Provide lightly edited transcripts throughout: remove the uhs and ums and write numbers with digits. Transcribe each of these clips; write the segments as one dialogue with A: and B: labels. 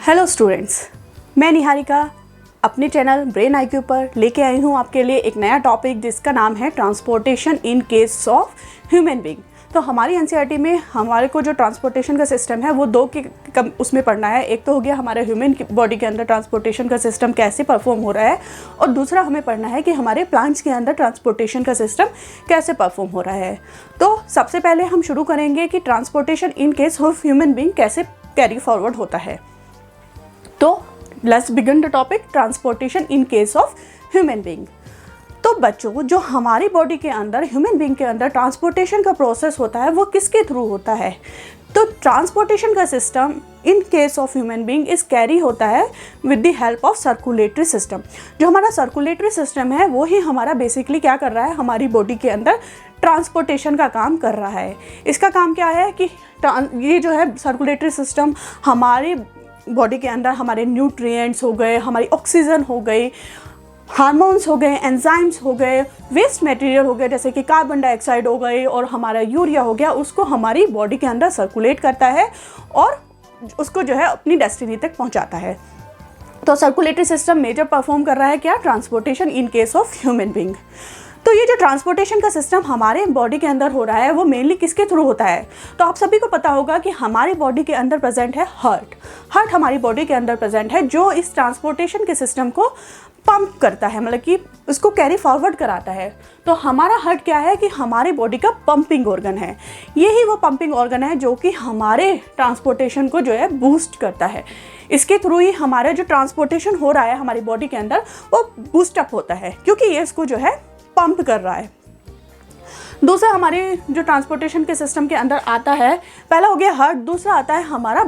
A: Hello students, मैं निहारिका अपने channel brain IQ पर लेके आई हूँ आपके लिए एक नया टॉपिक जिसका नाम है transportation in case of human being. तो हमारी एनसीईआरटी में हमारे को जो ट्रांसपोर्टेशन का सिस्टम है वो दो के उसमें पढ़ना है। एक तो हो गया हमारे ह्यूमन बॉडी के अंदर ट्रांसपोर्टेशन का सिस्टम कैसे परफॉर्म हो रहा है, और दूसरा हमें पढ़ना है कि हमारे प्लांट्स के अंदर ट्रांसपोर्टेशन का सिस्टम कैसे परफॉर्म हो रहा है। तो सबसे पहले हम शुरू करेंगे कि transportation in case of human being कैसे कैरी फॉरवर्ड होता है। तो let's begin the topic transportation in case of human being. तो बच्चों, जो हमारी बॉडी के अंदर ह्यूमन बीइंग के अंदर ट्रांसपोर्टेशन का प्रोसेस होता है वो किसके थ्रू होता है? तो ट्रांसपोर्टेशन का system in case of human being इस कैरी होता है with the help of circulatory system. जो हमारा सर्कुलेटरी सिस्टम है वो ही हमारा बेसिकली क्या कर रहा है, हमारी बॉडी के अंदर ट्रांसपोर्टेशन का काम कर रहा है। इसका काम क्या है कि ये जो है सर्कुलेटरी सिस्टम हमारी बॉडी के अंदर हमारे न्यूट्रिएंट्स हो गए, हमारी ऑक्सीजन हो गई, हार्मोन्स हो गए, एंजाइम्स हो गए, वेस्ट मटेरियल हो गए जैसे कि कार्बन डाइऑक्साइड हो गई और हमारा यूरिया हो गया, उसको हमारी बॉडी के अंदर सर्कुलेट करता है और उसको जो है अपनी डेस्टिनी तक पहुंचाता है। तो सर्कुलेटरी सिस्टम मेजर परफॉर्म कर रहा है क्या? Transportation in case of human being. तो ये जो ट्रांसपोर्टेशन का सिस्टम हमारे बॉडी के अंदर हो रहा है वो मेनली किसके थ्रू होता है? तो आप सभी को पता होगा कि हमारी बॉडी के अंदर प्रेजेंट है हार्ट हमारी बॉडी के अंदर प्रेजेंट है जो इस ट्रांसपोर्टेशन के सिस्टम को पंप करता है, मतलब कि उसको कैरी फॉरवर्ड कराता है। तो हमारा हार्ट क्या है कि हमारी बॉडी का पंपिंग ऑर्गन है। यही वो पंपिंग ऑर्गन है जो कि हमारे ट्रांसपोर्टेशन को जो है बूस्ट करता है। इसके थ्रू ही हमारा जो ट्रांसपोर्टेशन हो रहा है हमारी बॉडी के अंदर वो बूस्टअप होता है, क्योंकि ये इसको जो है पंप कर रहा है। दूसरा हमारे जो ट्रांसपोर्टेशन के सिस्टम के अंदर आता है, पहला हो गया हार्ट, दूसरा आता है हमारा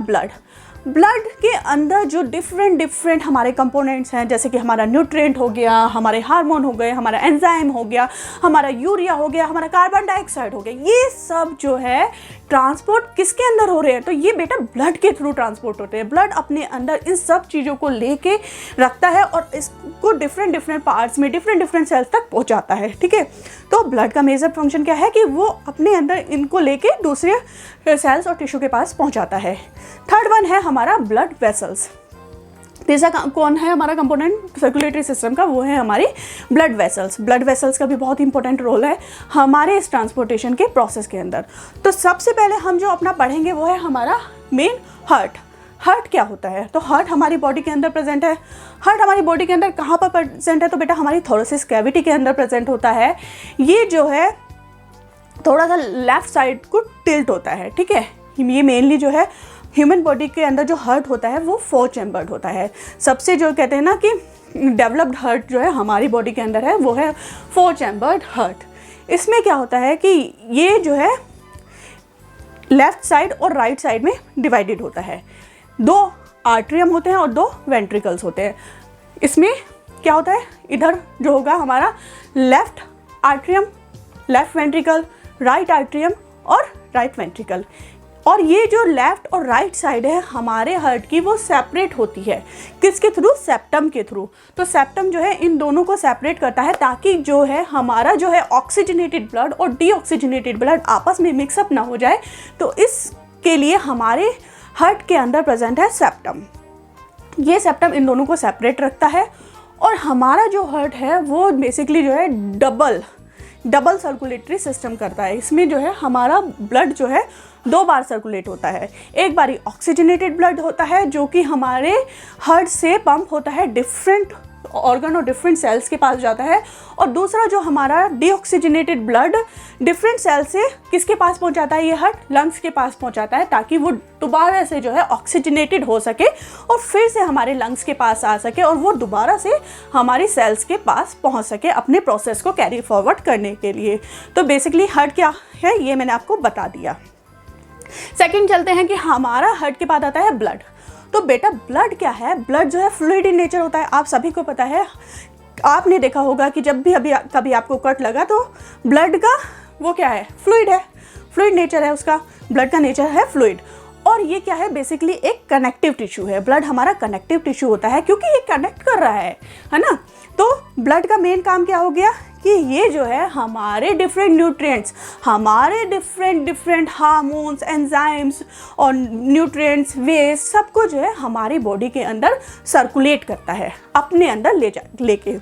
A: ब्लड के अंदर जो डिफरेंट हमारे कंपोनेंट्स हैं, जैसे कि हमारा न्यूट्रिएंट हो गया, हमारे हार्मोन हो गए, हमारा एंजाइम हो गया, हमारा यूरिया हो गया, हमारा कार्बन डाइऑक्साइड हो गया, ये सब जो है ट्रांसपोर्ट किसके अंदर हो रहे हैं? तो ये बेटा ब्लड के थ्रू ट्रांसपोर्ट होते हैं। ब्लड अपने अंदर इन सब चीज़ों को लेके रखता है और इसको डिफरेंट पार्ट्स में डिफरेंट सेल्स तक पहुंचाता है। ठीक है, तो ब्लड का मेजर फंक्शन क्या है कि वो अपने अंदर इनको लेके दूसरे सेल्स और टिश्यू के पास पहुंचाता है। थर्ड वन है हमारा ब्लड वेसल्स। तीसरा कौन है हमारा कंपोनेंट सर्कुलेटरी सिस्टम का? वो है हमारी ब्लड वेसल्स का भी बहुत इंपॉर्टेंट रोल है हमारे इस ट्रांसपोर्टेशन के प्रोसेस के अंदर। तो सबसे पहले हम जो अपना पढ़ेंगे वो है हमारा मेन हार्ट क्या होता है? तो हार्ट हमारी बॉडी के अंदर प्रेजेंट है। हार्ट हमारी बॉडी के अंदर कहाँ पर प्रेजेंट है? तो बेटा हमारी थोरेसिस कैविटी के अंदर प्रेजेंट होता है। ये जो है थोड़ा सा लेफ्ट साइड को टिल्ट होता है। ठीक है, ये मेनली जो है ह्यूमन बॉडी के अंदर जो हार्ट होता है वो 4 चैम्बर्ड होता है। सबसे जो कहते हैं ना कि डेवलप्ड हार्ट जो है हमारी बॉडी के अंदर है वो है 4 चैम्बर्ड हार्ट। इसमें क्या होता है कि ये जो है लेफ्ट साइड और राइट साइड में डिवाइडेड होता है। 2 आर्टरियम होते हैं और 2 वेंट्रिकल्स होते हैं। इसमें क्या होता है, इधर जो होगा हमारा left atrium, left ventricle, right atrium और राइट वेंट्रिकल। और ये जो लेफ्ट और राइट साइड है हमारे हार्ट की वो सेपरेट होती है किसके थ्रू? सेप्टम के थ्रू। तो सेप्टम जो है इन दोनों को सेपरेट करता है ताकि जो है हमारा जो है ऑक्सीजनेटेड ब्लड और डीऑक्सीजनेटेड ब्लड आपस में मिक्सअप ना हो जाए। तो इसके लिए हमारे हार्ट के अंदर प्रेजेंट है सेप्टम। ये सेप्टम इन दोनों को सेपरेट रखता है और हमारा जो हार्ट है वो बेसिकली जो है डबल सर्कुलेटरी सिस्टम करता है। इसमें जो है हमारा ब्लड जो है 2 बार सर्कुलेट होता है। एक बारी ऑक्सीजनेटेड ब्लड होता है जो कि हमारे हार्ट से पंप होता है डिफरेंट ऑर्गन और डिफरेंट सेल्स के पास जाता है, और दूसरा जो हमारा डीऑक्सीजनेटेड ब्लड डिफरेंट सेल से किसके पास पहुंचाता है? ये हार्ट लंग्स के पास पहुंचाता है ताकि वो दोबारा से जो है ऑक्सीजनेटेड हो सके और फिर से हमारे लंग्स के पास आ सके और वो दोबारा से हमारी सेल्स के पास पहुंच सके अपने प्रोसेस को कैरी फॉरवर्ड करने के लिए। तो बेसिकली हार्ट क्या है ये मैंने आपको बता दिया। सेकंड चलते हैं कि हमारा हार्ट के बाद आता है ब्लड। तो बेटा ब्लड क्या है? ब्लड जो है फ्लूइड इन नेचर होता है। आप सभी को पता है, आपने देखा होगा कि जब भी कभी आपको कट लगा तो ब्लड का वो क्या है? फ्लूइड नेचर है उसका। ब्लड का नेचर है फ्लूइड। और ये क्या है? बेसिकली एक कनेक्टिव टिश्यू है। ब्लड हमारा कनेक्टिव टिश्यू होता है क्योंकि ये कनेक्ट कर रहा है ना। तो ब्लड का मेन काम क्या हो गया कि ये जो है हमारे डिफरेंट न्यूट्रिएंट्स, हमारे डिफरेंट हार्मोन्स, एंजाइम्स और न्यूट्रिएंट्स, वेस्ट, सब कुछ जो है हमारी बॉडी के अंदर सर्कुलेट करता है, अपने अंदर लेके।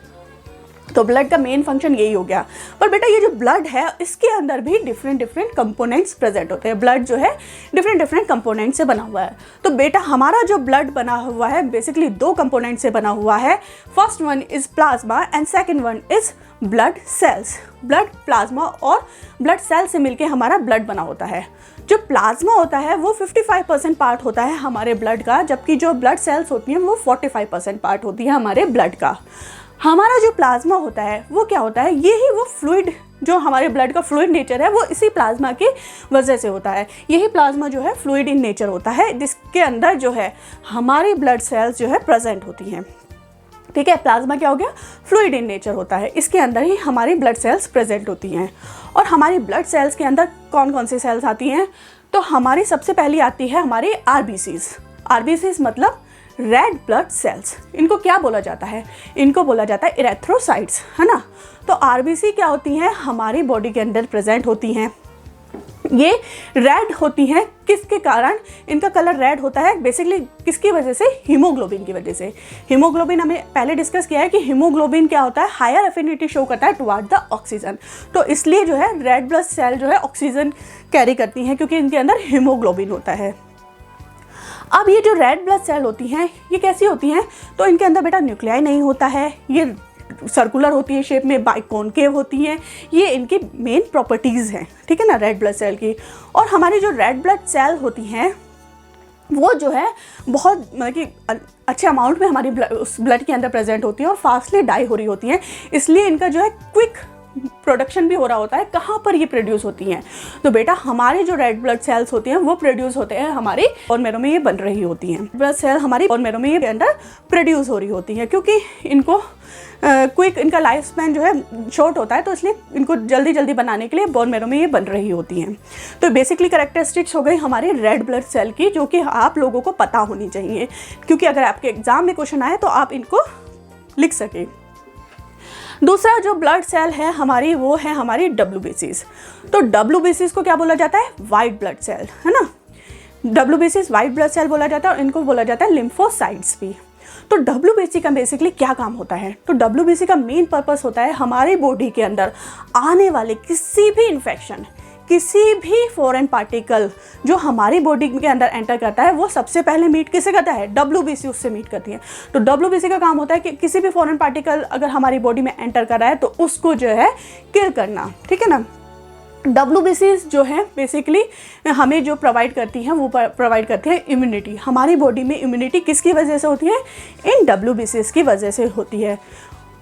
A: तो ब्लड का मेन फंक्शन यही हो गया। पर बेटा ये जो ब्लड है इसके अंदर भी डिफरेंट कंपोनेंट्स प्रेजेंट होते हैं। ब्लड जो है डिफरेंट कंपोनेंट से बना हुआ है। तो बेटा हमारा जो ब्लड बना हुआ है बेसिकली 2 कंपोनेंट से बना हुआ है। First one is plasma and second one is blood cells. Blood plasma और ब्लड सेल से मिलके हमारा ब्लड बना होता है। जो प्लाज्मा होता है वो 55% पार्ट होता है हमारे ब्लड का, जबकि जो ब्लड सेल्स होती हैं वो 45% पार्ट होती है हमारे ब्लड का। हमारा जो प्लाज्मा होता है वो क्या होता है, यही वो फ्लूइड, जो हमारे ब्लड का फ्लूइड नेचर है वो इसी प्लाज्मा की वजह से होता है। यही प्लाज्मा जो है फ्लूइड इन नेचर होता है, जिसके अंदर जो है हमारी ब्लड सेल्स जो है प्रेजेंट होती हैं। ठीक है, प्लाज्मा क्या हो गया, फ्लूइड इन नेचर होता है, इसके अंदर ही हमारी ब्लड सेल्स प्रेजेंट होती हैं। और हमारी ब्लड सेल्स के अंदर कौन कौन सी सेल्स आती हैं, तो हमारी सबसे पहली आती है हमारी आरबीसीज। आरबीसीज मतलब रेड ब्लड सेल्स। इनको क्या बोला जाता है, इनको बोला जाता है इरेथ्रोसाइट्स, है ना। तो आरबीसी क्या होती हैं, हमारी बॉडी के अंदर प्रेजेंट होती हैं। ये रेड होती हैं, किसके कारण इनका कलर रेड होता है, बेसिकली किसकी वजह से, हीमोग्लोबिन की वजह से। हीमोग्लोबिन हमने पहले डिस्कस किया है कि हीमोग्लोबिन क्या होता है, हायर एफिनिटी शो करता है टुवर्ड द ऑक्सीजन। तो इसलिए जो है रेड ब्लड सेल जो है ऑक्सीजन कैरी करती हैं, क्योंकि इनके अंदर हीमोग्लोबिन होता है। अब ये जो रेड ब्लड सेल होती हैं ये कैसी होती हैं, तो इनके अंदर बेटा न्यूक्लियाई नहीं होता है, ये सर्कुलर होती है शेप में, बाइकॉनकेव होती हैं, ये इनकी मेन प्रॉपर्टीज़ हैं। ठीक है ना, रेड ब्लड सेल की। और हमारी जो रेड ब्लड सेल होती हैं वो जो है बहुत मतलब कि अच्छे अमाउंट में हमारी उस ब्लड के अंदर प्रेजेंट होती है और फास्टली डाई हो रही होती हैं, इसलिए इनका जो है क्विक प्रोडक्शन भी हो रहा होता है। कहाँ पर ये प्रोड्यूस होती हैं, तो बेटा हमारे जो रेड ब्लड सेल्स होती हैं वो प्रोड्यूस होते हैं हमारी बोन मैरो में, ये बन रही होती हैं। ब्लड सेल हमारी बोन मैरो में ये अंदर प्रोड्यूस हो रही होती हैं, क्योंकि इनको क्विक, इनका लाइफ स्पैन जो है शॉर्ट होता है, तो इसलिए इनको जल्दी बनाने के लिए बोन मैरो में ये बन रही होती हैं। तो बेसिकली कैरेक्टरिस्टिक्स हो गई हमारे रेड ब्लड सेल की, जो कि आप लोगों को पता होनी चाहिए, क्योंकि अगर आपके एग्जाम में क्वेश्चन आए तो आप इनको लिख सकें। दूसरा जो ब्लड सेल है हमारी, वो है हमारी डब्ल्यूबीसीज। तो डब्ल्यूबीसीज को क्या बोला जाता है, वाइट ब्लड सेल, है ना। डब्ल्यूबीसीज वाइट ब्लड सेल बोला जाता है, और इनको बोला जाता है लिम्फोसाइट्स भी। तो डब्ल्यूबीसी का बेसिकली क्या काम होता है, तो डब्ल्यूबीसी का मेन पर्पस होता है हमारी बॉडी के अंदर आने वाले किसी भी इन्फेक्शन, किसी भी फॉरेन पार्टिकल जो हमारी बॉडी के अंदर एंटर करता है, वो सबसे पहले मीट किसे करता है, डब्ल्यूबीसी उससे मीट करती है। तो डब्ल्यूबीसी का काम होता है कि किसी भी फॉरेन पार्टिकल अगर हमारी बॉडी में एंटर कर रहा है तो उसको जो है किल करना। ठीक है ना। डब्ल्यूबीसी जो है बेसिकली हमें जो प्रोवाइड करती हैं, वो प्रोवाइड करती है इम्यूनिटी। हमारी बॉडी में इम्यूनिटी किसकी वजह से होती है, इन डब्ल्यूबीसी की वजह से होती है।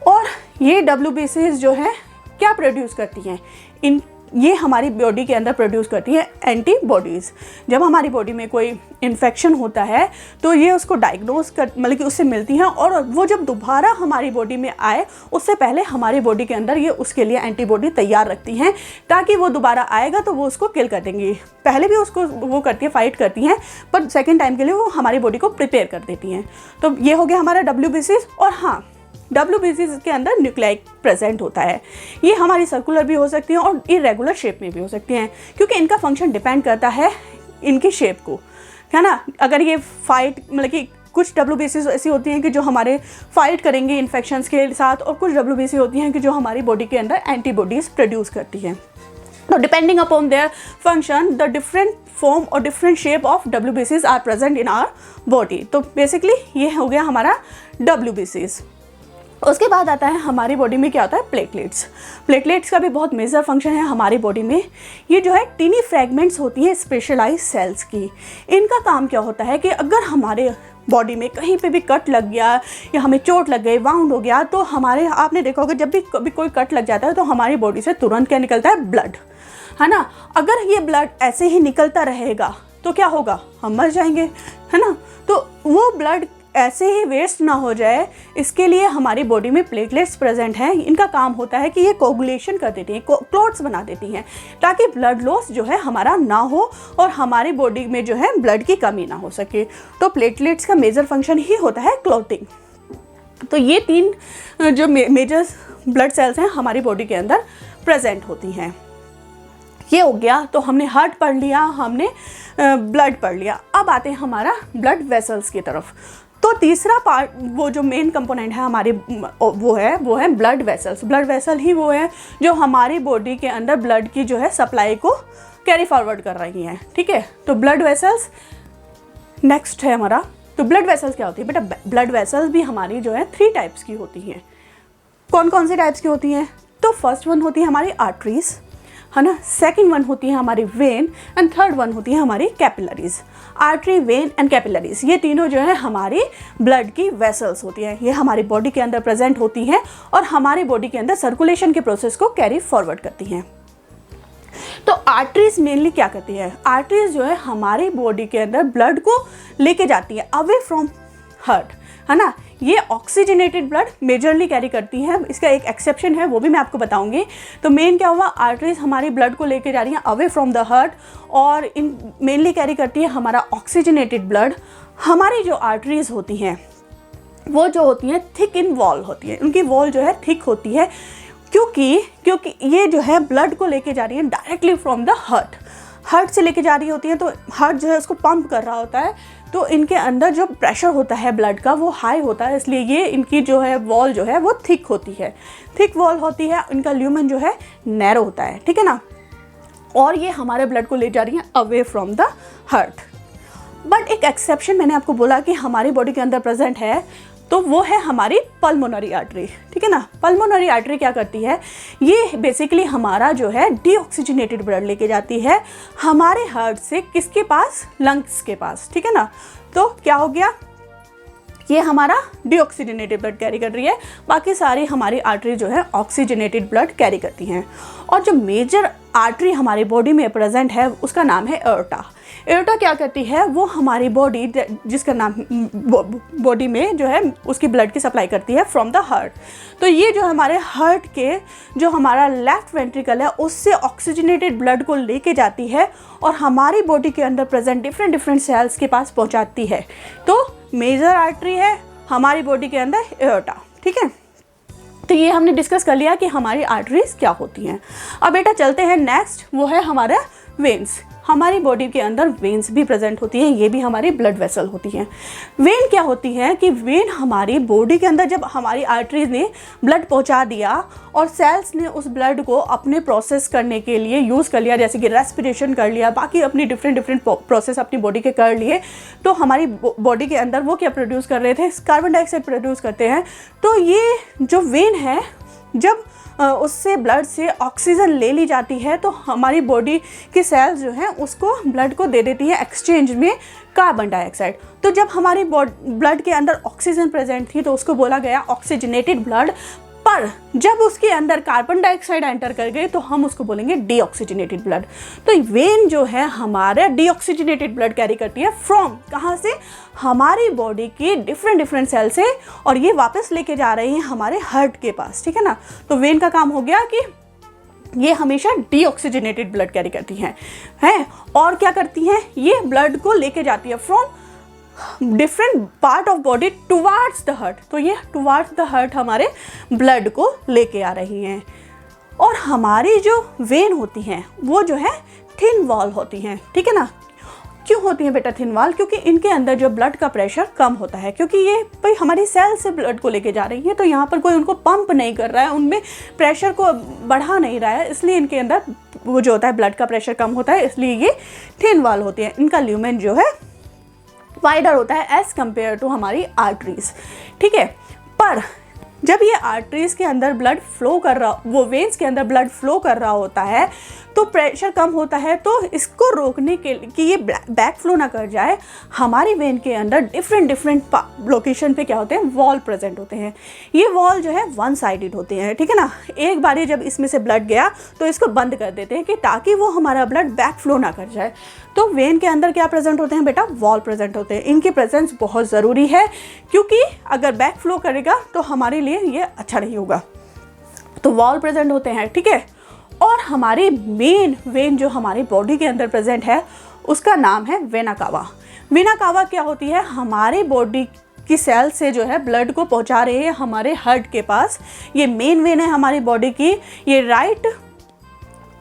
A: और ये डब्ल्यूबीसी जो है क्या प्रोड्यूस करती हैं, ये हमारी बॉडी के अंदर प्रोड्यूस करती है एंटीबॉडीज़। जब हमारी बॉडी में कोई इन्फेक्शन होता है तो ये उसको डायग्नोज कर, मतलब कि उससे मिलती हैं, और वो जब दोबारा हमारी बॉडी में आए उससे पहले हमारी बॉडी के अंदर ये उसके लिए एंटीबॉडी तैयार रखती हैं, ताकि वो दोबारा आएगा तो वो उसको किल कर देंगी। पहले भी उसको वो करती है, फाइट करती हैं, पर सेकेंड टाइम के लिए वो हमारी बॉडी को प्रिपेयर कर देती हैं। तो ये हो गया हमारा डब्ल्यूबीसी। और हाँ, डब्ल्यूबीसी के अंदर न्यूक्लियाई प्रेजेंट होता है। ये हमारी सर्कुलर भी हो सकती हैं और इरेगुलर शेप में भी हो सकती हैं, क्योंकि इनका फंक्शन डिपेंड करता है इनकी शेप को, है ना। अगर ये फाइट, मतलब कि कुछ डब्ल्यूबीसी ऐसी होती हैं कि जो हमारे फाइट करेंगे इन्फेक्शंस के साथ, और कुछ डब्ल्यूबीसी होती हैं कि जो हमारी बॉडी के अंदर एंटीबॉडीज़ प्रोड्यूस करती हैं। तो depending upon their function the different form और डिफरेंट शेप ऑफ डब्ल्यूबीसीज are present in our body. तो बेसिकली ये हो गया हमारा डब्ल्यूबीसीज। उसके बाद आता है हमारी बॉडी में क्या होता है, प्लेटलेट्स। प्लेटलेट्स का भी बहुत मेजर फंक्शन है हमारी बॉडी में। ये जो है टीनी फ्रैगमेंट्स होती हैं स्पेशलाइज सेल्स की। इनका काम क्या होता है कि अगर हमारे बॉडी में कहीं पे भी कट लग गया या हमें चोट लग गई, वाउंड हो गया, तो हमारे, आपने देखा होगा जब भी कभी कोई कट लग जाता है तो हमारी बॉडी से तुरंत क्या निकलता है, ब्लड, है ना। अगर ये ब्लड ऐसे ही निकलता रहेगा तो क्या होगा, हम मर जाएंगे, है ना। तो वो ब्लड ऐसे ही वेस्ट ना हो जाए, इसके लिए हमारी बॉडी में प्लेटलेट्स प्रेजेंट हैं। इनका काम होता है कि ये कोगुलेशन कर देती हैं, क्लॉट्स बना देती हैं, ताकि ब्लड लॉस जो है हमारा ना हो और हमारी बॉडी में जो है ब्लड की कमी ना हो सके। तो प्लेटलेट्स का मेजर फंक्शन ही होता है क्लॉटिंग। तो ये तीन जो मेजर ब्लड सेल्स हैं हमारी बॉडी के अंदर प्रेजेंट होती हैं। ये हो गया, तो हमने हार्ट पढ़ लिया, हमने ब्लड पढ़ लिया। अब आते हैं हमारा ब्लड वेसल्स की तरफ। तो तीसरा पार्ट, वो जो मेन कंपोनेंट है हमारे, वो है ब्लड वेसल्स। ब्लड वेसल ही वो है जो हमारी बॉडी के अंदर ब्लड की जो है सप्लाई को कैरी फॉरवर्ड कर रही हैं, ठीक है। तो ब्लड वेसल्स नेक्स्ट है हमारा। तो ब्लड वेसल्स क्या होती है बेटा? ब्लड वेसल्स भी हमारी जो है 3 टाइप्स की होती हैं। कौन कौन सी टाइप्स की होती हैं? तो फर्स्ट वन होती है हमारी आर्टरीज, है ना। सेकंड वन होती है हमारी वेन एंड थर्ड वन होती है हमारी capillaries. Artery, when and capillaries, ये तीनों जो है हमारी ब्लड की वेसल्स होती हैं। ये हमारी बॉडी के अंदर प्रेजेंट होती हैं और हमारी बॉडी के अंदर सर्कुलेशन के प्रोसेस को कैरी फॉरवर्ड करती हैं। तो आर्टरीज मेनली क्या करती है? आर्टरीज जो है हमारी बॉडी के अंदर ब्लड को लेके जाती है अवे फ्रॉम हार्ट, है ना। ये ऑक्सीजनेटेड ब्लड मेजरली कैरी करती हैं। इसका एक एक्सेप्शन है, वो भी मैं आपको बताऊंगी। तो मेन क्या हुआ, आर्टरीज हमारी ब्लड को लेके जा रही हैं अवे फ्रॉम द हार्ट और इन मेनली कैरी करती है हमारा ऑक्सीजनेटेड ब्लड। हमारी जो आर्टरीज होती हैं वो जो होती हैं थिक इन वॉल होती है, उनकी वॉल जो है थिक होती है, क्योंकि ये जो है ब्लड को लेके जा रही है डायरेक्टली फ्रॉम द हार्ट से लेके जा रही होती है। तो हार्ट जो है उसको पंप कर रहा होता है, तो इनके अंदर जो प्रेशर होता है ब्लड का वो हाई होता है, इसलिए ये इनकी जो है वॉल जो है वो थिक होती है, थिक वॉल होती है। इनका ल्यूमेन जो है नैरो होता है, ठीक है ना। और ये हमारे ब्लड को ले जा रही है away from the heart. But एक एक्सेप्शन मैंने आपको बोला कि हमारी बॉडी के अंदर प्रेजेंट है, तो वो है हमारी पल्मोनरी आर्टरी, ठीक है ना। पल्मोनरी आर्टरी क्या करती है? ये बेसिकली हमारा जो है डीऑक्सीजनेटेड ब्लड लेके जाती है हमारे हार्ट से किसके पास? लंग्स के पास, ठीक है ना। तो क्या हो गया, ये हमारा डीऑक्सीजनेटेड ब्लड कैरी कर रही है, बाकी सारी हमारी आर्टरी जो है ऑक्सीजनेटेड ब्लड कैरी करती हैं। और जो मेजर आर्टरी हमारी बॉडी में प्रेजेंट है उसका नाम है एओर्टा। एओर्टा क्या करती है? वो हमारी बॉडी, जिसका नाम बॉडी में जो है उसकी ब्लड की सप्लाई करती है फ्रॉम द हार्ट। तो ये जो हमारे हार्ट के जो हमारा लेफ्ट वेंट्रिकल है उससे ऑक्सीजनेटेड ब्लड को लेके जाती है और हमारी बॉडी के अंदर प्रेजेंट डिफरेंट सेल्स के पास पहुंचाती है। तो मेजर आर्टरी है हमारी बॉडी के अंदर एओर्टा, ठीक है। तो ये हमने डिस्कस कर लिया कि हमारी आर्टरीज क्या होती हैं। अब बेटा चलते हैं नेक्स्ट, वो है हमारा वेन्स। हमारी बॉडी के अंदर वेन्स भी प्रेजेंट होती हैं, ये भी हमारी ब्लड वेसल होती हैं। वेन क्या होती है कि वेन हमारी बॉडी के अंदर जब हमारी आर्टरीज ने ब्लड पहुंचा दिया और सेल्स ने उस ब्लड को अपने प्रोसेस करने के लिए यूज़ कर लिया, जैसे कि रेस्पिरेशन कर लिया, बाकी अपनी डिफरेंट प्रोसेस अपनी बॉडी के कर लिए, तो हमारी बॉडी के अंदर वो क्या प्रोड्यूस कर रहे थे? कार्बन डाइऑक्साइड प्रोड्यूस करते हैं। तो ये जो वेन है, जब उससे ब्लड से ऑक्सीजन ले ली जाती है तो हमारी बॉडी की सेल्स जो हैं उसको ब्लड को दे देती है एक्सचेंज में कार्बन डाइऑक्साइड। तो जब हमारी ब्लड के अंदर ऑक्सीजन प्रेजेंट थी तो उसको बोला गया ऑक्सीजनेटेड ब्लड, पर जब उसके अंदर कार्बन डाइऑक्साइड एंटर कर गए तो हम उसको बोलेंगे डीऑक्सीजनेटेड ब्लड। तो वेन जो है हमारा डीऑक्सीजनेटेड ब्लड कैरी करती है फ्रॉम कहाँ से? हमारी बॉडी की डिफरेंट सेल से, और ये वापस लेके जा रही हैं हमारे हार्ट के पास, ठीक है ना। तो वेन का काम हो गया कि ये हमेशा डीऑक्सीजनेटेड ब्लड कैरी करती हैं और क्या करती हैं? ये ब्लड को लेके जाती है from different part of body towards the heart. तो ये टुवार्ड्स द हार्ट हमारे ब्लड को लेके आ रही हैं। और हमारी जो वेन होती हैं वो जो है थिन वॉल होती हैं, ठीक है ना। क्यों होती हैं बेटा थिन वॉल? क्योंकि इनके अंदर जो ब्लड का प्रेशर कम होता है, क्योंकि ये भाई हमारी सेल से ब्लड को लेके जा रही है, तो यहाँ पर कोई उनको पंप नहीं कर रहा है, उनमें प्रेशर को बढ़ा नहीं रहा है, इसलिए इनके अंदर वो जो होता है ब्लड का प्रेशर कम होता है, इसलिए ये थिन वॉल होती है। इनका ल्यूमेन जो है वाइडर होता है एज कंपेयर टू हमारी आर्टरीज, ठीक है। पर जब ये आर्टरीज के अंदर ब्लड फ्लो कर रहा, वो वेन्स के अंदर ब्लड फ्लो कर रहा होता है तो प्रेशर कम होता है, तो इसको रोकने के लिए कि ये बैक फ्लो ना कर जाए, हमारी वेन के अंदर डिफरेंट लोकेशन पे क्या होते हैं? वॉल प्रेजेंट होते हैं। ये वॉल जो है वन साइडेड होते हैं, ठीक है ना। एक बारी जब इसमें से ब्लड गया तो इसको बंद कर देते हैं कि ताकि वो हमारा ब्लड बैक फ्लो ना कर जाए। तो वेन के अंदर क्या प्रेजेंट होते हैं बेटा? वॉल प्रेजेंट होते हैं। इनकी प्रेजेंस बहुत ज़रूरी है, क्योंकि अगर बैक फ्लो करेगा तो हमारे लिए ये अच्छा नहीं होगा। तो वॉल प्रेजेंट होते हैं, ठीक है। और हमारी मेन वेन जो हमारी बॉडी के अंदर प्रेजेंट है उसका नाम है वेना कावा। वेना कावा क्या होती है? हमारी बॉडी की सेल से जो है ब्लड को पहुंचा रही है हमारे हार्ट के पास। ये मेन वेन है हमारी बॉडी की। ये राइट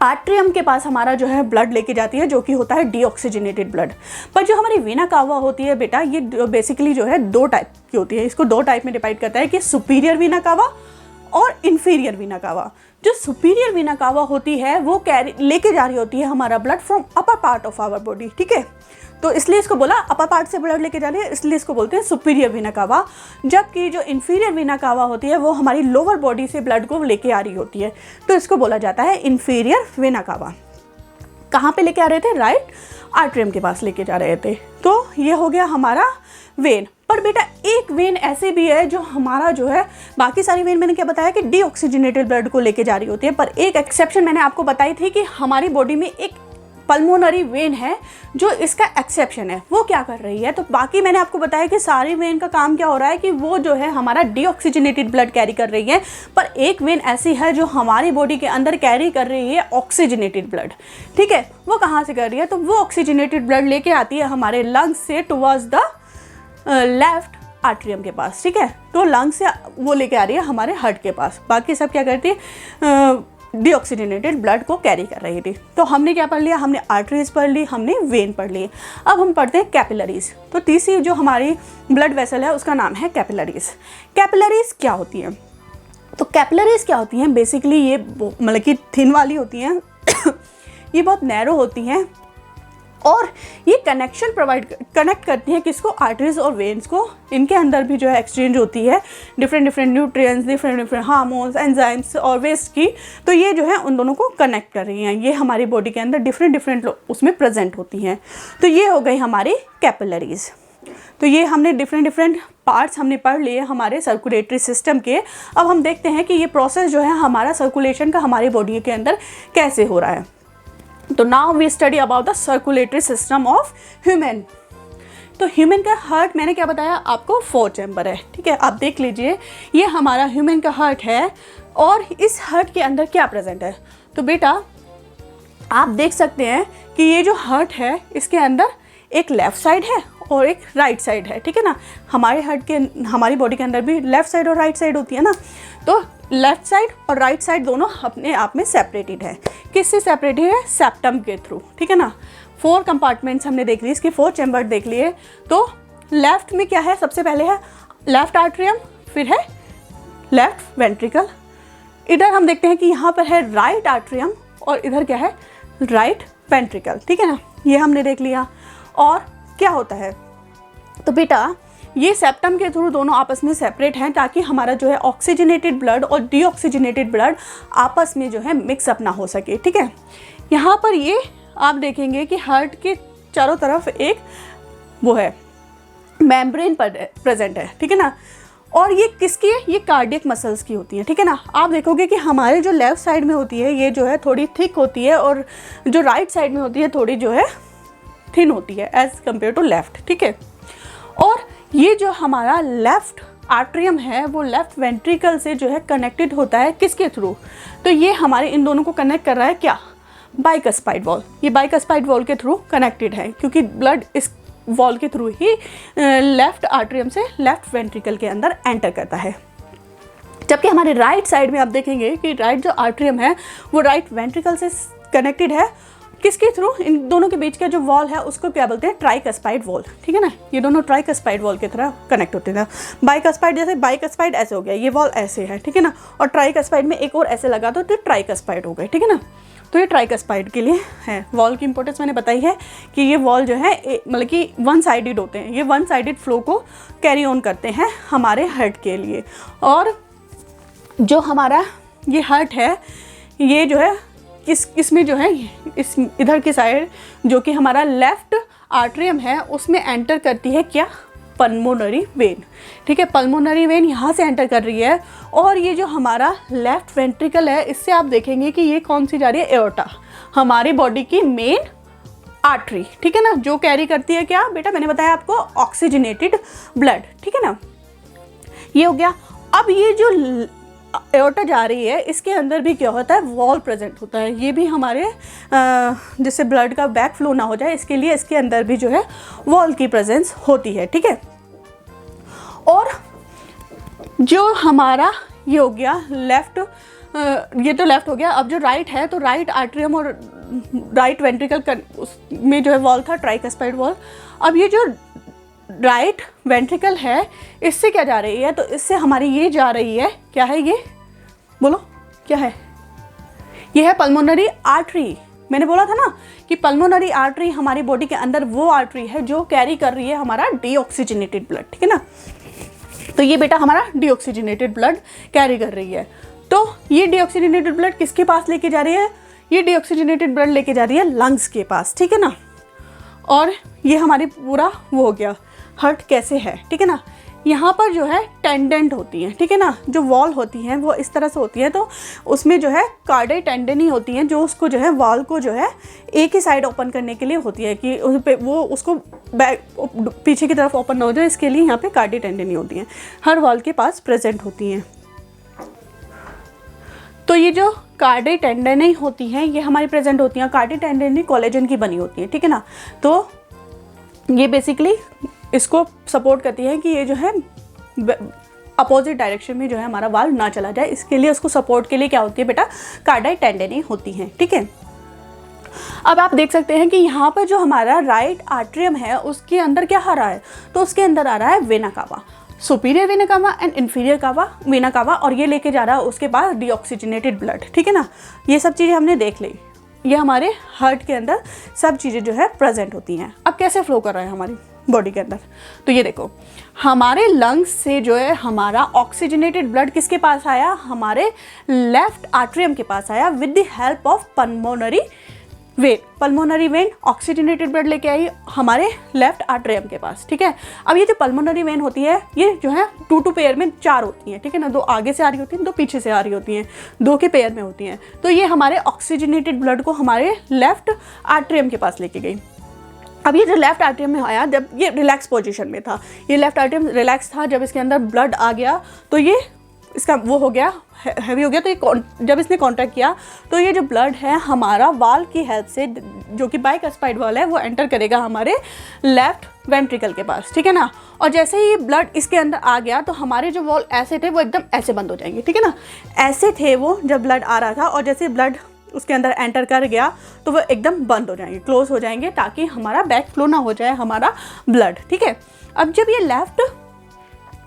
A: आर्ट्रियम के पास हमारा जो है ब्लड लेके जाती है, जो कि होता है डीऑक्सीजनेटेड ब्लड। पर जो हमारी वेना कावा होती है बेटा, ये बेसिकली जो है 2 टाइप की होती है। इसको 2 टाइप में डिवाइड करता है कि सुपीरियर वेना कावा और इन्फीरियर वेना कावा। जो सुपीरियर वेना कावा होती है वो कैरी लेके जा रही होती है हमारा blood from upper part of our body, ठीक है। तो इसलिए इसको बोला अपर पार्ट से ब्लड लेके जा रही है, इसलिए इसको बोलते हैं सुपीरियर वेना कावा। जबकि जो इन्फीरियर वेना कावा होती है वो हमारी लोअर बॉडी से ब्लड को लेके आ रही होती है, तो इसको बोला जाता है इन्फीरियर वेना कावा। कहाँ पे लेके आ रहे थे? राइट आर्ट्रियम के पास लेके जा रहे थे। तो ये हो गया हमारा वेन। पर बेटा एक वेन ऐसे भी है जो हमारा जो है, बाकी सारी वेन मैंने क्या बताया कि डीऑक्सीजनेटेड ब्लड को लेके जा रही होती है, पर एक एक्सेप्शन मैंने आपको बताई थी कि हमारी बॉडी में एक पल्मोनरी वेन है जो इसका एक्सेप्शन है। वो क्या कर रही है? तो बाकी मैंने आपको बताया कि सारी वेन का काम क्या हो रहा है कि वो जो है हमारा डीऑक्सीजनेटेड ब्लड कैरी कर रही है, पर एक वेन ऐसी है जो हमारी बॉडी के अंदर कैरी कर रही है ऑक्सीजनेटेड ब्लड, ठीक है। वो कहाँ से कर रही है? तो वो ऑक्सीजनेटेड ब्लड लेके आती है हमारे लंग्स से टुवर्ड्स द लेफ्ट आर्ट्रियम के पास, ठीक है। तो लंग्स से वो लेके आ रही है हमारे हार्ट के पास। बाकी सब क्या करती है? डीऑक्सीजनेटेड ब्लड को कैरी कर रही थी। तो हमने क्या पढ़ लिया? हमने आर्टरीज पढ़ ली, हमने वेन पढ़ ली। अब हम पढ़ते हैं कैपिलरीज। तो तीसरी जो हमारी ब्लड वेसल है उसका नाम है कैपिलरीज। कैपिलरीज क्या होती हैं? तो कैपिलरीज क्या होती हैं? बेसिकली ये मतलब कि थिन वाली होती हैं ये बहुत नैरो होती हैं और ये कनेक्शन कनेक्ट करती हैं किसको? आर्टरीज और वेन्स को। इनके अंदर भी जो है एक्सचेंज होती है different nutrients, different hormones, enzymes और वेस्ट की। तो ये जो है उन दोनों को कनेक्ट कर रही हैं। ये हमारी बॉडी के अंदर डिफरेंट उसमें प्रेजेंट होती हैं। तो ये हो गई हमारी कैपिलरीज। तो ये हमने डिफरेंट पार्ट्स हमने पढ़ लिए हमारे सर्कुलेटरी सिस्टम के। अब हम देखते हैं कि ये प्रोसेस जो है हमारा सर्कुलेशन का हमारी बॉडी के अंदर कैसे हो रहा है। तो now we study about the circulatory system of human. तो ह्यूमन का हार्ट मैंने क्या बताया आपको? 4 चैम्बर है, ठीक है। आप देख लीजिए ये हमारा ह्यूमन का हार्ट है और इस हार्ट के अंदर क्या प्रेजेंट है? तो बेटा आप देख सकते हैं कि ये जो हार्ट है इसके अंदर एक लेफ़्ट साइड है और एक राइट साइड है, ठीक है ना। हमारे हार्ट के हमारी बॉडी के अंदर भी लेफ़्ट साइड और राइट साइड होती है ना। तो लेफ़्ट साइड और राइट साइड दोनों अपने आप में सेपरेटेड है। किससे सेपरेटेड है? सेप्टम के थ्रू, ठीक है ना। 4 कंपार्टमेंट्स हमने देख ली, इसके 4 चैम्बर देख लिए। तो लेफ्ट में क्या है? सबसे पहले है लेफ्ट आर्ट्रियम, फिर है लेफ्ट वेंट्रिकल। इधर हम देखते हैं कि यहाँ पर है राइट आर्ट्रियम और इधर क्या है? राइट वेंट्रिकल, ठीक है ना। ये हमने देख लिया। और क्या होता है? तो बेटा ये सेप्टम के थ्रू दोनों आपस में सेपरेट हैं ताकि हमारा जो है ऑक्सीजनेटेड ब्लड और डीऑक्सीजनेटेड ब्लड आपस में जो है मिक्सअप ना हो सके, ठीक है। यहाँ पर ये आप देखेंगे कि हार्ट के चारों तरफ एक वो है मेम्ब्रेन प्रेजेंट है, ठीक है ना। और ये किसकी है? ये कार्डियक मसल्स की होती है, ठीक है ना। आप देखोगे कि हमारे जो लेफ़्ट साइड में होती है ये जो है थोड़ी थिक होती है और जो राइट साइड में होती है थोड़ी जो है थिन होती है एज़ कम्पेयर टू लेफ़्ट, ठीक है। और ये जो हमारा लेफ़्ट आर्ट्रियम है वो लेफ़्ट वेंट्रिकल से जो है कनेक्टेड होता है किसके थ्रू? तो ये हमारे इन दोनों को कनेक्ट कर रहा है क्या? बाइकस्पाइड वॉल। ये बाइकस्पाइड वॉल के थ्रू कनेक्टेड है क्योंकि ब्लड इस वॉल के थ्रू ही लेफ़्ट आर्ट्रियम से लेफ़्ट वेंट्रिकल के अंदर एंटर करता है। जबकि हमारे राइट साइड में आप देखेंगे कि राइट जो आर्ट्रियम है वो राइट वेंट्रिकल से कनेक्टेड है किसके थ्रू? इन दोनों के बीच का जो वॉल है उसको क्या बोलते हैं? ट्राइकस्पाइड वॉल, ठीक है ना। ये दोनों ट्राइकस्पाइड वॉल की तरह कनेक्ट होते हैं। बाइकस्पाइड जैसे बाइकस्पाइड ऐसे हो गया, ये वॉल ऐसे है, ठीक है ना। और ट्राइकस्पाइड में एक और ऐसे लगा दो तो ट्राइकस्पाइड हो गए, ठीक है ना। तो ये ट्राइकस्पाइड के लिए है। वॉल की इंपॉर्टेंस मैंने बताई है कि ये वॉल जो है मतलब कि 1 साइडेड होते हैं। ये 1 साइडेड फ्लो को कैरी ऑन करते हैं हमारे हार्ट के लिए। और जो हमारा ये हार्ट है ये जो है इसमें जो है इस इधर की साइड जो कि हमारा लेफ़्ट आर्ट्रियम है उसमें एंटर करती है क्या? पल्मोनरी वेन, ठीक है। पल्मोनरी वेन यहाँ से एंटर कर रही है। और ये जो हमारा लेफ़्ट वेंट्रिकल है इससे आप देखेंगे कि ये कौन सी जा रही है? एओर्टा, हमारी बॉडी की मेन आर्टरी, ठीक है ना, जो कैरी करती है क्या बेटा? मैंने बताया आपको ऑक्सीजनेटेड ब्लड, ठीक है ना। ये हो गया। अब ये जो एओर्टा जा रही है इसके अंदर भी क्या होता है? वॉल प्रेजेंट होता है। ये भी हमारे जिससे ब्लड का बैक फ्लो ना हो जाए इसके लिए इसके अंदर भी जो है वॉल की प्रेजेंस होती है, ठीक है। और जो हमारा ये हो गया लेफ्ट, ये तो लेफ्ट हो गया। अब जो राइट है, तो राइट आर्टरियम और राइट वेंट्रिकल में जो है वॉल था, ट्राइकस्पाइड वॉल। अब ये जो राइट वेंट्रिकल है, इससे क्या जा रही है, तो इससे हमारी ये जा रही है, क्या है ये, बोलो क्या है, ये है पल्मोनरी आर्टरी। मैंने बोला था ना कि पल्मोनरी आर्टरी हमारी बॉडी के अंदर वो आर्टरी है जो कैरी कर रही है हमारा डीऑक्सीजनेटेड ब्लड, ठीक है ना। तो ये बेटा हमारा डीऑक्सीजनेटेड ब्लड कैरी कर रही है। तो ये डीऑक्सीजनेटेड ब्लड किसके पास लेके जा रही है, ये डीऑक्सीजनेटेड ब्लड लेके जा रही है लंग्स के पास, ठीक है ना। और ये हमारी पूरा वो हो गया, हार्ट कैसे है, ठीक है ना। यहाँ पर जो है टेंडेंट होती हैं, ठीक है ना, जो वॉल होती हैं वो इस तरह से होती है, तो उसमें जो है कार्डियक टेंडनी होती हैं, जो उसको जो है वॉल को जो है एक ही साइड ओपन करने के लिए होती है कि उस पे वो उसको बैक पीछे की तरफ ओपन ना हो जाए, इसके लिए यहाँ पे कार्डियक टेंडनी होती हैं, हर वॉल के पास प्रेजेंट होती हैं। तो ये जो कार्डियक टेंडनी होती हैं ये हमारी प्रेजेंट होती हैं। कार्डियक टेंडनी कोलेजन की बनी होती है, ठीक है ना। तो ये बेसिकली इसको सपोर्ट करती है कि ये जो है अपोजिट डायरेक्शन में जो है हमारा वाल्व ना चला जाए, इसके लिए उसको सपोर्ट के लिए क्या होती है बेटा, कार्डियक टेंडनी होती है, ठीक है। अब आप देख सकते हैं कि यहाँ पर जो हमारा राइट आर्टरियम है उसके अंदर क्या आ रहा है, तो उसके अंदर आ रहा है वेना कावा, सुपीरियर वेना कावा एंड इन्फीरियर कावा, वेना कावा, और ये लेके जा रहा है उसके पास डीऑक्सीजनेटेड ब्लड, ठीक है ना। ये सब चीज़ें हमने देख ली, ये हमारे हार्ट के अंदर सब चीज़ें जो है प्रेजेंट होती हैं। अब कैसे फ्लो कर रहा है हमारी बॉडी के अंदर, तो ये देखो हमारे लंग्स से जो है हमारा ऑक्सीजनेटेड ब्लड किसके पास आया, हमारे लेफ्ट आर्टरियम के पास आया with the help of pulmonary vein. Pulmonary vein oxygenated blood लेके आई हमारे लेफ्ट आर्टरियम के पास, ठीक है। अब ये जो पल्मोनरी वेन होती है ये जो है 2 पेयर में 4 होती हैं, ठीक है ना, 2 आगे से आ रही होती हैं, 2 पीछे से आ रही होती हैं, 2 के पेयर में होती हैं। तो ये हमारे ऑक्सीजनेटेड ब्लड को हमारे लेफ्ट आर्टरियम के पास लेके गई। अब ये जो लेफ्ट आर्टरियम में आया, जब ये रिलैक्स पोजीशन में था, ये लेफ्ट आर्टरियम रिलैक्स था, जब इसके अंदर ब्लड आ गया तो ये इसका वो हो गया, हैवी हो गया। तो ये जब इसने कॉन्ट्रैक्ट किया तो ये जो ब्लड है हमारा वाल की हेल्प से, जो कि बाइकस्पाइड वाल है, वो एंटर करेगा हमारे लेफ्ट वेंट्रिकल के पास, ठीक है ना। और जैसे ही ब्लड इसके अंदर आ गया तो हमारे जो वॉल ऐसे थे वो एकदम ऐसे बंद हो जाएंगे, ठीक है ना। ऐसे थे वो जब ब्लड आ रहा था, और जैसे ब्लड उसके अंदर एंटर कर गया तो वो एकदम बंद हो जाएंगे, क्लोज हो जाएंगे, ताकि हमारा बैक फ्लो ना हो जाए हमारा ब्लड, ठीक है। अब जब ये लेफ्ट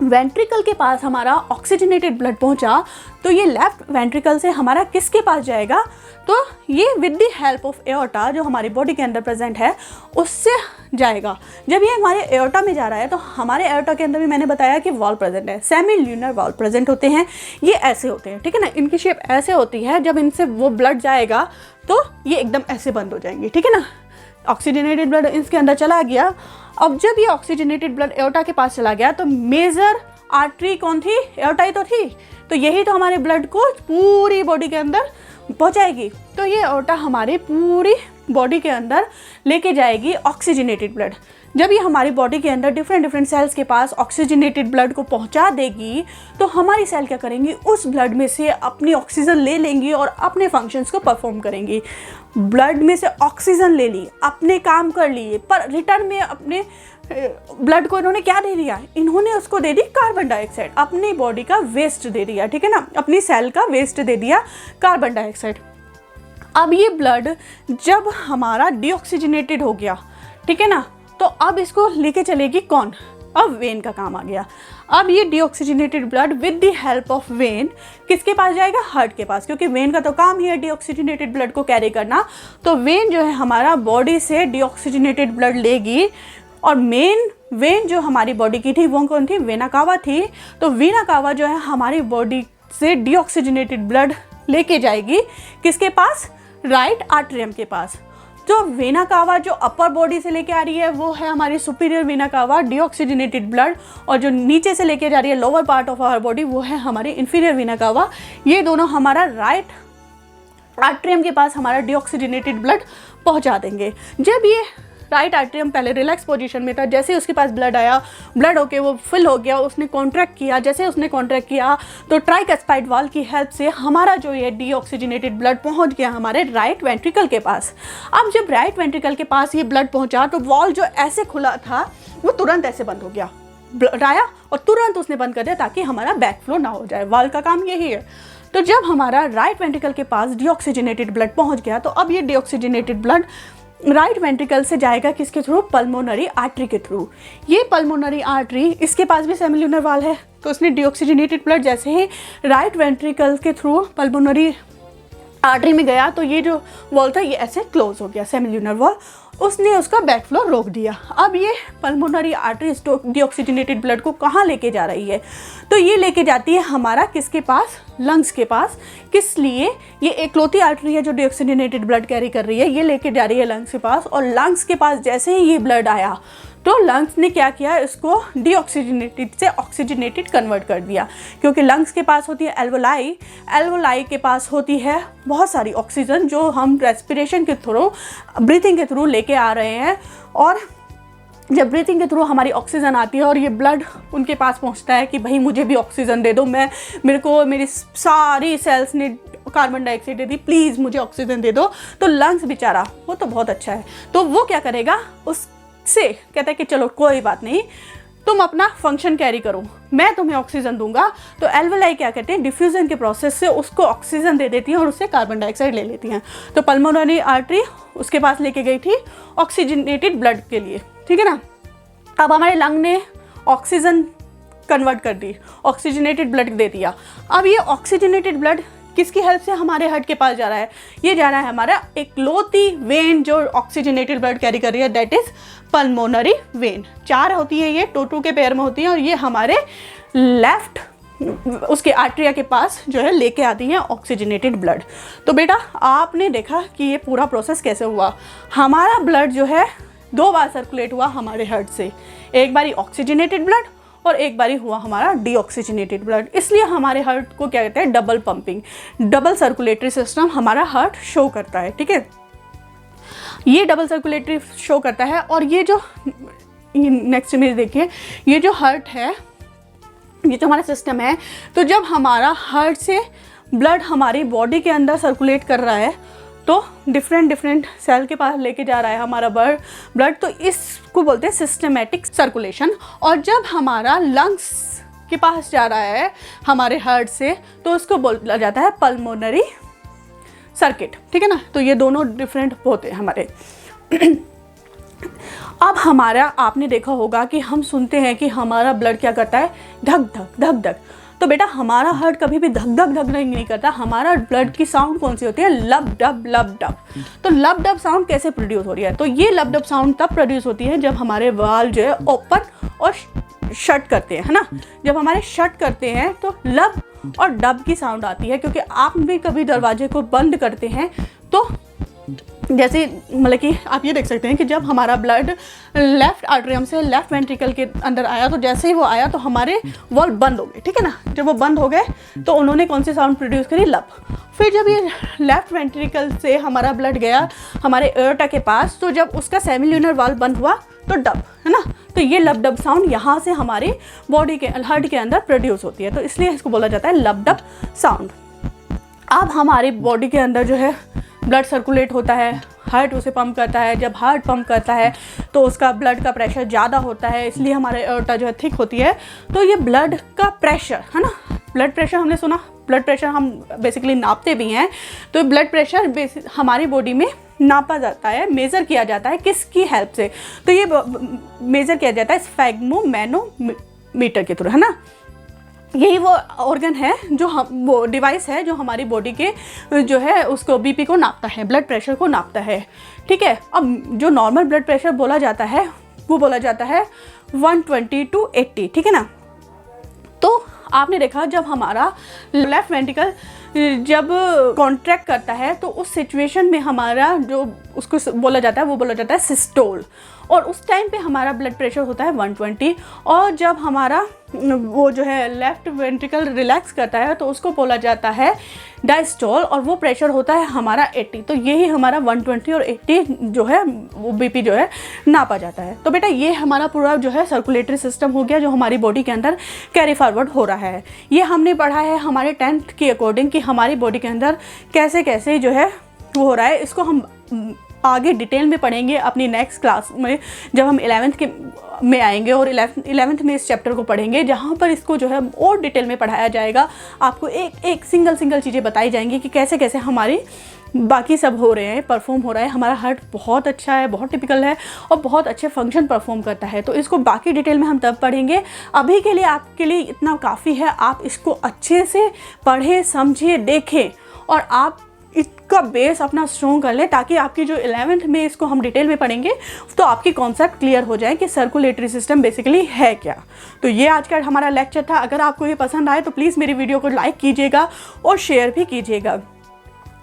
A: वेंट्रिकल के पास हमारा ऑक्सीजनेटेड ब्लड पहुंचा तो ये लेफ्ट वेंट्रिकल से हमारा किसके पास जाएगा, तो ये with the help of aorta जो हमारी बॉडी के अंदर प्रेजेंट है उससे जाएगा। जब ये हमारे एओर्टा में जा रहा है तो हमारे एओर्टा के अंदर भी मैंने बताया कि वॉल प्रेजेंट है, सेमी ल्यूनर वॉल प्रेजेंट होते हैं, ये ऐसे होते हैं, ठीक है ना। इनकी शेप ऐसे होती है, जब इनसे वो ब्लड जाएगा तो ये एकदम ऐसे बंद हो जाएंगे, ठीक है ना। ऑक्सीजनेटेड ब्लड इसके अंदर चला गया। अब जब ये ऑक्सीजनेटेड ब्लड एओर्टा के पास चला गया तो मेजर आर्टरी कौन थी, एओर्टा ही तो थी, तो यही तो हमारे ब्लड को पूरी बॉडी के अंदर पहुंचाएगी। तो ये एओर्टा हमारी पूरी बॉडी के अंदर लेके जाएगी ऑक्सीजनेटेड ब्लड। जब ये हमारी बॉडी के अंदर डिफरेंट सेल्स के पास ऑक्सीजनेटेड ब्लड को पहुंचा देगी तो हमारी सेल क्या करेंगी, उस ब्लड में से अपनी ऑक्सीजन ले लेंगी और अपने फंक्शंस को परफॉर्म करेंगी। ब्लड में से ऑक्सीजन ले ली, अपने काम कर लिए, पर रिटर्न में अपने ब्लड को इन्होंने क्या दे दिया, इन्होंने उसको दे दी कार्बन डाइऑक्साइड, अपनी बॉडी का वेस्ट दे दिया, ठीक है ना, अपनी सेल का वेस्ट दे दिया कार्बन डाइऑक्साइड। अब ये ब्लड जब हमारा डीऑक्सीजनेटेड हो गया, ठीक है ना, तो अब इसको लेके चलेगी कौन, अब वेन का काम आ गया। अब ये deoxygenated blood with the help of when किसके पास जाएगा, हार्ट के पास, क्योंकि वेन का तो काम ही है डीऑक्सीजनेटेड ब्लड को कैरी करना। तो वेन जो है हमारा बॉडी से डीऑक्सीजनेटेड ब्लड लेगी, और मेन वेन जो हमारी बॉडी की थी वो कौन थी, वेना कावा थी। तो वेना कावा जो है हमारी बॉडी से डीऑक्सीजनेटेड ब्लड लेके जाएगी किसके पास, राइट आर्टरियम के पास। जो वेना कावा जो अपर बॉडी से लेके आ रही है वो है हमारी superior vena cava deoxygenated blood, और जो नीचे से लेके जा रही है lower part of our body वो है हमारी इन्फीरियर वेना कावा। ये दोनों हमारा राइट आर्टरियम के पास हमारा डीऑक्सीजनेटेड ब्लड पहुंचा देंगे। जब ये राइट आर्टरियम पहले रिलैक्स पोजीशन में था, जैसे उसके पास ब्लड आया, ब्लड होके वो फिल हो गया, उसने कॉन्ट्रैक्ट किया, जैसे उसने कॉन्ट्रैक्ट किया तो ट्राइकस्पाइड वाल की हेल्प से हमारा जो ये डीऑक्सीजनेटेड ब्लड पहुंच गया हमारे राइट वेंट्रिकल के पास। अब जब राइट वेंट्रिकल के पास ये ब्लड पहुंचा तो वॉल जो ऐसे खुला था वो तुरंत ऐसे बंद हो गया, ब्लड आया और तुरंत उसने बंद कर दिया ताकि हमारा बैक फ्लो ना हो जाए। वाल्व का काम यही है। तो जब हमारा राइट वेंट्रिकल के पास डीऑक्सीजनेटेड ब्लड पहुंच गया तो अब ये डीऑक्सीजनेटेड ब्लड राइट वेंट्रिकल से जाएगा किसके थ्रू? पल्मोनरी आर्टरी के थ्रू। ये पल्मोनरी आर्टरी, इसके पास भी सेमिल्यूनर वाल है, तो उसने डीऑक्सीजनेटेड ब्लड जैसे ही राइट वेंट्रिकल के थ्रू पल्मोनरी आर्टरी में गया तो ये जो वॉल था ये ऐसे क्लोज हो गया, सेमिल्यूनर वॉल, उसने उसका बैक फ्लो रोक दिया। अब ये पल्मोनरी आर्टरी डीऑक्सीजनेटेड ब्लड को कहाँ लेके जा रही है? तो ये लेके जाती है हमारा किसके पास? लंग्स के पास। किस लिए? ये एकलौती आर्टरी है जो डीऑक्सीजनेटेड ब्लड कैरी कर रही है, ये लेके जा रही है लंग्स के पास। और लंग्स के पास जैसे ही ये ब्लड आया तो लंग्स ने क्या किया? इसको डीऑक्सीजनेटेड से ऑक्सीजनेटेड कन्वर्ट कर दिया, क्योंकि लंग्स के पास होती है एल्वोलाई, एल्वोलाई के पास होती है बहुत सारी ऑक्सीजन जो हम रेस्पिरेशन के थ्रू, ब्रीथिंग के थ्रू लेके आ रहे हैं। और जब ब्रीथिंग के थ्रू हमारी ऑक्सीजन आती है और ये ब्लड उनके पास पहुंचता है कि भाई मुझे भी ऑक्सीजन दे दो, मेरी सारी सेल्स ने carbon dioxide they the, please मुझे ऑक्सीजन दे दो। तो लंग्स बेचारा, वो तो बहुत अच्छा है, तो वो क्या करेगा? उससे कहता है कि चलो कोई बात नहीं, तुम अपना फंक्शन कैरी करो, मैं तुम्हें ऑक्सीजन दूंगा। तो एल्वोलाई क्या कहते हैं? डिफ्यूजन के प्रोसेस से उसको ऑक्सीजन दे देती हैं और उससे कार्बन डाइऑक्साइड ले लेती हैं। तो पल्मोनरी आर्टरी उसके पास लेके गई थी ऑक्सीजनेटेड ब्लड के लिए, ठीक है ना। अब हमारे लंग ने ऑक्सीजन कन्वर्ट कर दी, ऑक्सीजनेटेड ब्लड दे दिया। अब ये ऑक्सीजनेटेड ब्लड किसकी हेल्प से हमारे हार्ट के पास जा रहा है? ये जा रहा है हमारा एकलौती वेन जो ऑक्सीजनेटेड ब्लड कैरी कर रही है, दैट इज पल्मोनरी वेन। 4 होती है ये, टोटू के पैर में होती है, और ये हमारे लेफ्ट उसके आर्टरिया के पास जो है लेके आती हैं ऑक्सीजनेटेड ब्लड। तो बेटा आपने देखा कि ये पूरा प्रोसेस कैसे हुआ। हमारा ब्लड जो है 2 बार सर्कुलेट हुआ हमारे हार्ट से, एक बारी ऑक्सीजनेटेड ब्लड और एक बारी हुआ हमारा डीऑक्सीजनेटेड ब्लड। इसलिए हमारे हार्ट को क्या कहते हैं? Double pumping, double circulatory system हमारा हार्ट शो करता है, ठीक है। ये डबल सर्कुलेटरी शो करता है। और ये जो नेक्स्ट इमेज देखिए, ये जो हार्ट है, ये जो हमारा सिस्टम है, तो जब हमारा हार्ट से ब्लड हमारी बॉडी के अंदर सर्कुलेट कर रहा है तो डिफरेंट सेल के पास लेके जा रहा है हमारा ब्लड, तो इसको बोलते हैं सिस्टमेटिक सर्कुलेशन। और जब हमारा लंग्स के पास जा रहा है हमारे हार्ट से तो उसको बोला जाता है पल्मोनरी सर्किट, ठीक है ना। तो ये दोनों डिफरेंट होते हैं हमारे। अब हमारा, आपने देखा होगा कि हम सुनते हैं कि हमारा ब्लड क्या करता है? धक धक धक धक। तो बेटा हमारा हार्ट कभी भी धक धक धक नहीं करता। हमारा ब्लड की साउंड कौन सी होती है? लब डब लब डब। तो लब डब साउंड कैसे प्रोड्यूस हो रही है? तो ये लब डब साउंड तब प्रोड्यूस होती है जब हमारे वाल्व जो है ओपन और शट करते हैं, है ना। जब हमारे शट करते हैं तो लब और डब की साउंड आती है, क्योंकि आप भी कभी दरवाजे को बंद करते हैं तो जैसे मतलब कि आप ये देख सकते हैं कि जब हमारा ब्लड लेफ्ट आर्टरियम से लेफ्ट वेंट्रिकल के अंदर आया तो जैसे ही वो आया तो हमारे वॉल्व बंद हो गए, ठीक है ना। जब वो बंद हो गए तो उन्होंने कौन सी साउंड प्रोड्यूस करी? लब। फिर जब ये लेफ्ट वेंट्रिकल से हमारा ब्लड गया हमारे एओर्टा के पास तो जब उसका सेमिल्यूनर वाल्व बंद हुआ तो डब, है ना। तो ये लब डब साउंड यहाँ से हमारी बॉडी के हार्ट के अंदर प्रोड्यूस होती है, तो इसलिए इसको बोला जाता है लब डब साउंड। अब हमारी बॉडी के अंदर जो है ब्लड सर्कुलेट होता है, हार्ट उसे पंप करता है। जब हार्ट पंप करता है तो उसका ब्लड का प्रेशर ज़्यादा होता है, इसलिए हमारे एओर्टा जो है थिक होती है। तो ये ब्लड का प्रेशर, है ना, ब्लड प्रेशर हमने सुना, ब्लड प्रेशर हम बेसिकली नापते भी हैं। तो ब्लड प्रेशर हमारी बॉडी में नापा जाता है, मेज़र किया जाता है किसकी हेल्प से? तो ये मेज़र किया जाता है स्फैग्मोमैनोमीटर के थ्रू, है ना। यही वो ऑर्गन है जो वो डिवाइस है जो हमारी बॉडी के जो है उसको बीपी को नापता है, ब्लड प्रेशर को नापता है, ठीक है। अब जो नॉर्मल ब्लड प्रेशर बोला जाता है वो बोला जाता है 120 to 80, ठीक है ना। तो आपने देखा जब हमारा लेफ्ट वेंट्रिकल जब कॉन्ट्रैक्ट करता है तो उस सिचुएशन में हमारा जो उसको बोला जाता है वो बोला जाता है सिस्टोल, और उस टाइम पे हमारा ब्लड प्रेशर होता है 120। और जब हमारा वो जो है लेफ्ट वेंट्रिकल रिलैक्स करता है तो उसको बोला जाता है डायस्टोल, और वो प्रेशर होता है हमारा 80। तो यही हमारा 120 और 80 जो है वो बीपी जो है नापा जाता है। तो बेटा ये हमारा पूरा जो है सर्कुलेटरी सिस्टम हो गया जो हमारी बॉडी के अंदर कैरी फॉरवर्ड हो रहा है। ये हमने पढ़ा है हमारे 10th के अकॉर्डिंग कि हमारी बॉडी के अंदर कैसे कैसे जो है वो हो रहा है, इसको हम आगे डिटेल में पढ़ेंगे अपनी नेक्स्ट क्लास में, जब हम 11th के में आएंगे और 11th में इस चैप्टर को पढ़ेंगे, जहाँ पर इसको जो है और डिटेल में पढ़ाया जाएगा। आपको एक सिंगल चीज़ें बताई जाएंगी कि कैसे कैसे हमारी बाकी सब हो रहे हैं, परफॉर्म हो रहा है। हमारा हार्ट बहुत अच्छा है, बहुत टिपिकल है और बहुत अच्छे फंक्शन परफॉर्म करता है। तो इसको बाकी डिटेल में हम तब पढ़ेंगे। अभी के लिए आपके लिए इतना काफ़ी है, आप इसको अच्छे से पढ़ें, समझें, देखें और आप इसका बेस अपना स्ट्रॉन्ग कर लें, ताकि आपकी जो 11th में इसको हम डिटेल में पढ़ेंगे तो आपकी कॉन्सेप्ट क्लियर हो जाए कि सर्कुलेटरी सिस्टम बेसिकली है क्या। तो ये आज का हमारा लेक्चर था। अगर आपको ये पसंद आए तो प्लीज़ मेरी वीडियो को लाइक कीजिएगा और शेयर भी कीजिएगा।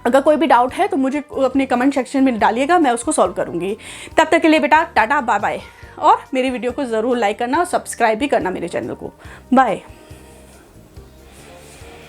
A: अगर कोई भी डाउट है तो मुझे अपने कमेंट सेक्शन में डालिएगा, मैं उसको सॉल्व करूँगी। तब तक के लिए बेटा टाटा बाय बाय, और मेरी वीडियो को ज़रूर लाइक करना और सब्सक्राइब भी करना मेरे चैनल को। बाय।